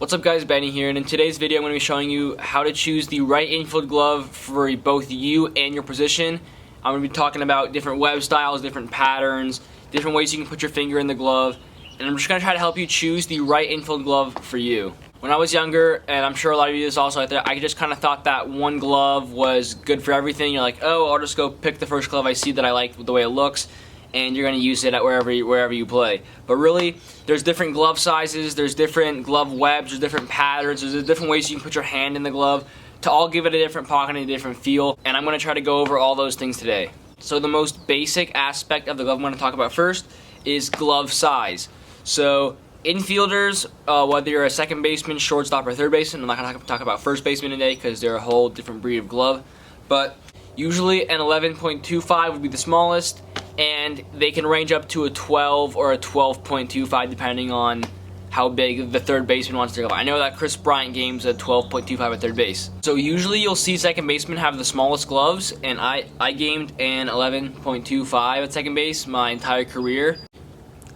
What's up guys, Benny here, and in today's video I'm going to be showing you how to choose the right infield glove for both you and your position. I'm going to be talking about different web styles, different patterns, different ways you can put your finger in the glove, and I'm just going to try to help you choose the right infield glove for you. When I was younger, and I'm sure a lot of you this also out there, I just kind of thought that one glove was good for everything. You're like, oh, I'll just go pick the first glove I see that I like the way it looks, and you're going to use it at wherever you play. But really, there's different glove sizes, there's different glove webs, there's different patterns, there's different ways you can put your hand in the glove to all give it a different pocket and a different feel, and I'm going to try to go over all those things today. So the most basic aspect of the glove I'm going to talk about first is glove size. So infielders, whether you're a second baseman, shortstop, or third baseman, I'm not going to talk about first baseman today because they're a whole different breed of glove, but usually an 11.25 would be the smallest, and they can range up to a 12 or a 12.25 depending on how big the third baseman wants to go. I know that Chris Bryant game's a 12.25 at third base. So usually you'll see second basemen have the smallest gloves, and I gamed an 11.25 at second base my entire career.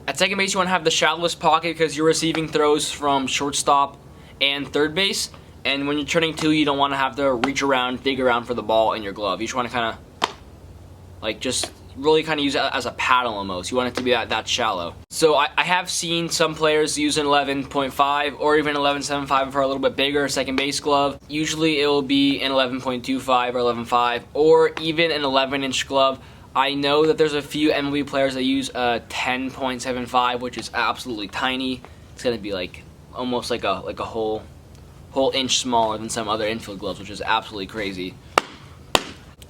At second base you want to have the shallowest pocket because you're receiving throws from shortstop and third base, and when you're turning two you don't want to have to reach around, dig around for the ball in your glove. You just want to kind of like just really kind of use it as a paddle almost. You want it to be that shallow. So I have seen some players use an 11.5 or even 11.75 for a little bit bigger second base glove. Usually it will be an 11.25 or 11.5 or even an 11-inch glove. I know that there's a few MLB players that use a 10.75, which is absolutely tiny. It's gonna be like almost like a whole inch smaller than some other infield gloves, which is absolutely crazy.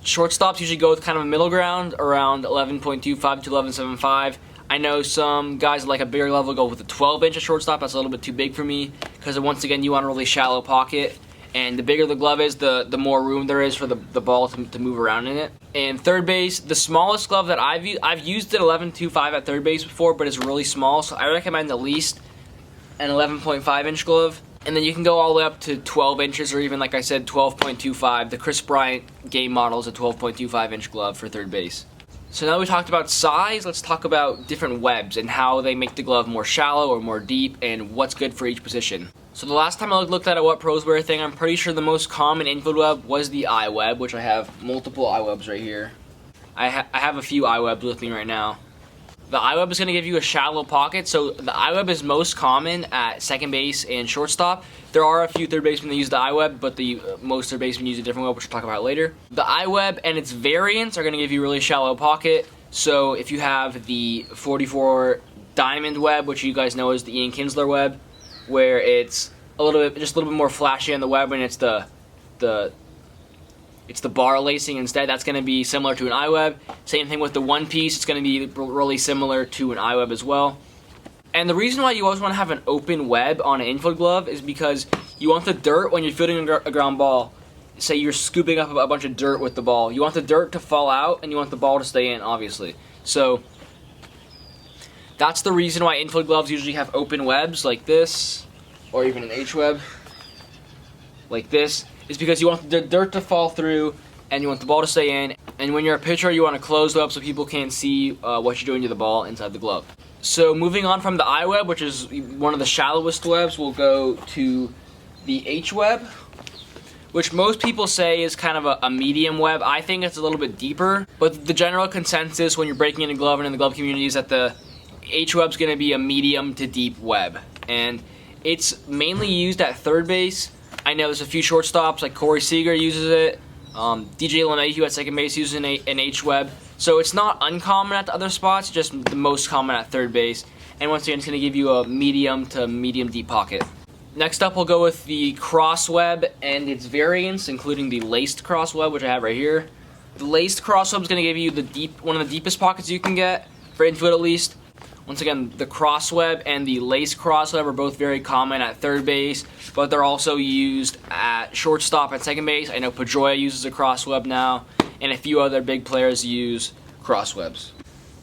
Shortstops usually go with kind of a middle ground around 11.25 to 11.75. I know some guys that like a bigger glove will go with a 12-inch at shortstop. That's a little bit too big for me because once again you want a really shallow pocket, and the bigger the glove is, the more room there is for the ball to move around in it. And third base, the smallest glove that I've used an 11.25 at third base before, but it's really small, so I recommend at least an 11.5-inch glove. And then you can go all the way up to 12 inches or even, like I said, 12.25. The Chris Bryant game model is a 12.25-inch glove for third base. So now we talked about size, let's talk about different webs and how they make the glove more shallow or more deep and what's good for each position. So the last time I looked at a what pros wear thing, I'm pretty sure the most common infield web was the eye web, which I have multiple eye webs right here. I have a few eye webs with me right now. The eye web is going to give you a shallow pocket, so the eye web is most common at second base and shortstop. There are a few third basemen that use the eye web, but most third basemen use a different web, which we'll talk about later. The eye web and its variants are going to give you a really shallow pocket. So if you have the 44 diamond web, which you guys know is the Ian Kinsler web, where it's just a little bit more flashy on the web, and it's the bar lacing instead, that's going to be similar to an eye web. Same thing with the one piece, it's going to be really similar to an eye web as well. And the reason why you always want to have an open web on an infield glove is because you want the dirt when you're fielding a ground ball. Say you're scooping up a bunch of dirt with the ball. You want the dirt to fall out and you want the ball to stay in, obviously. So that's the reason why infield gloves usually have open webs like this, or even an H web like this, is because you want the dirt to fall through and you want the ball to stay in, and when you're a pitcher you want to close it up so people can't see what you're doing to the ball inside the glove. So moving on from the eye web, which is one of the shallowest webs, we'll go to the H web, which most people say is kind of a medium web. I think it's a little bit deeper, but the general consensus when you're breaking in a glove and in the glove community is that the H web's going to be a medium to deep web, and it's mainly used at third base. I know there's a few shortstops, like Corey Seager uses it. DJ LeMahieu at second base uses an H web. So it's not uncommon at the other spots, just the most common at third base. And once again, it's going to give you a medium to medium deep pocket. Next up, we'll go with the cross web and its variants, including the laced cross web, which I have right here. The laced cross web is going to give you one of the deepest pockets you can get, for infield at least. Once again, the cross web and the lace cross web are both very common at third base, but they're also used at shortstop and second base. I know Pedroia uses a cross web now, and a few other big players use cross webs.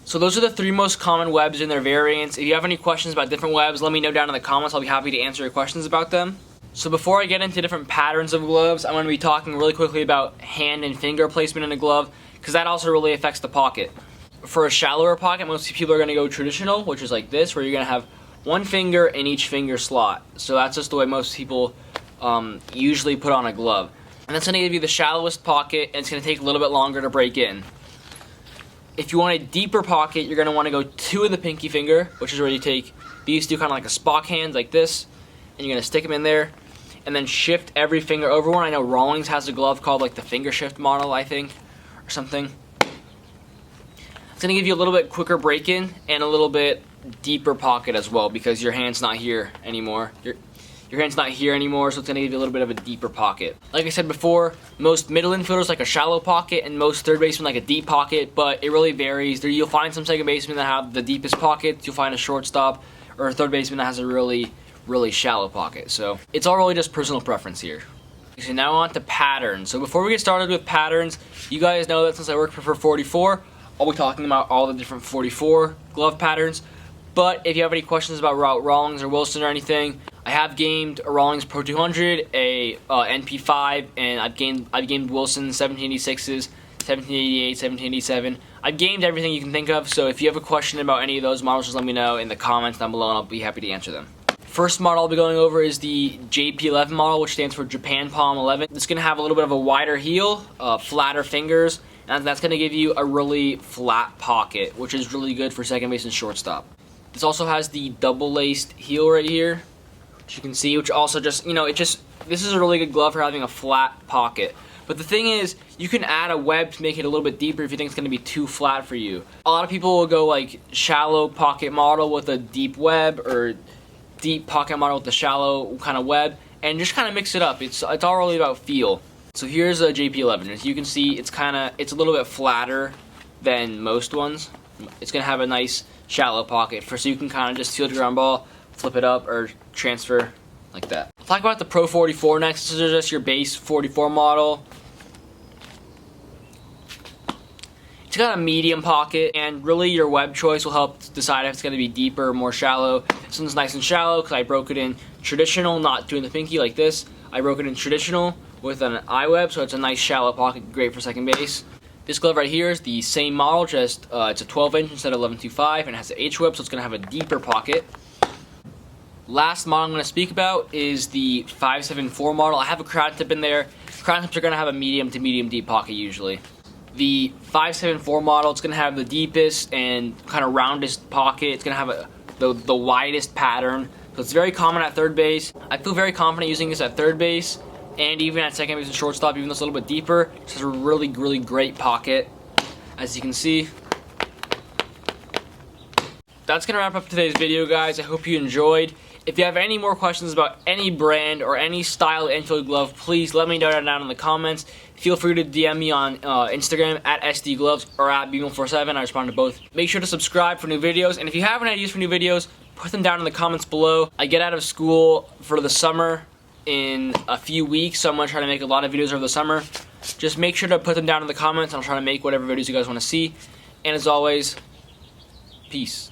So those are the three most common webs and their variants. If you have any questions about different webs, let me know down in the comments. I'll be happy to answer your questions about them. So before I get into different patterns of gloves, I'm going to be talking really quickly about hand and finger placement in a glove, because that also really affects the pocket. For a shallower pocket, most people are going to go traditional, which is like this, where you're going to have one finger in each finger slot. So that's just the way most people usually put on a glove. And that's going to give you the shallowest pocket, and it's going to take a little bit longer to break in. If you want a deeper pocket, you're going to want to go 2 in the pinky finger, which is where you take these two kind of like a Spock hands like this, and you're going to stick them in there, and then shift every finger over one. I know Rawlings has a glove called like the finger shift model, I think, or something. It's going to give you a little bit quicker break-in and a little bit deeper pocket as well, because your hand's not here anymore. Your hand's not here anymore, so it's going to give you a little bit of a deeper pocket. Like I said before, most middle infielders like a shallow pocket, and most third basemen like a deep pocket, but it really varies. You'll find some second basemen that have the deepest pockets. You'll find a shortstop or a third baseman that has a really shallow pocket. So it's all really just personal preference here. So now on to patterns. So before we get started with patterns, you guys know that since I work for 44, I'll be talking about all the different 44 glove patterns. But if you have any questions about Rawlings or Wilson or anything, I have gamed a Rawlings Pro 200, a NP5, and I've gamed Wilson 1786s, 1788, 1787. I've gamed everything you can think of, so if you have a question about any of those models, just let me know in the comments down below and I'll be happy to answer them. First model I'll be going over is the Jaypee 11 model, which stands for Japan Palm 11. It's going to have a little bit of a wider heel, flatter fingers, and that's going to give you a really flat pocket, which is really good for second base and shortstop. This also has the double-laced heel right here, which you can see, which also just, this is a really good glove for having a flat pocket. But the thing is, you can add a web to make it a little bit deeper if you think it's going to be too flat for you. A lot of people will go like shallow pocket model with a deep web, or deep pocket model with a shallow kind of web, and just kind of mix it up. It's all really about feel. So here's a Jaypee 11. As you can see, it's a little bit flatter than most ones. It's going to have a nice shallow pocket so you can kind of just field your ground ball, flip it up, or transfer like that. I'll talk about the Pro 44 next. This is just your base 44 model. It's got a medium pocket, and really your web choice will help decide if it's going to be deeper or more shallow. This one's nice and shallow because I broke it in traditional, not doing the pinky like this. I broke it in traditional with an I-web, so it's a nice shallow pocket, great for second base. This glove right here is the same model, just it's a 12-inch instead of 11.25, and it has an H-web, so it's going to have a deeper pocket. Last model I'm going to speak about is the 574 model. I have a crown tip in there. Crown tips are going to have a medium to medium deep pocket usually. The 574 model, it's going to have the deepest and kind of roundest pocket. It's going to have the widest pattern. So it's very common at third base. I feel very confident using this at third base and even at second base and shortstop, even though it's a little bit deeper. It's just a really great pocket, as you can see. That's going to wrap up today's video, guys. I hope you enjoyed. If you have any more questions about any brand or any style infield glove, please let me know down in the comments. Feel free to DM me on Instagram at SDGloves or at B147. I respond to both. Make sure to subscribe for new videos, and if you have any ideas for new videos, put them down in the comments below. I get out of school for the summer in a few weeks, so I'm going to try to make a lot of videos over the summer. Just make sure to put them down in the comments, and I'll try to make whatever videos you guys want to see. And as always, peace.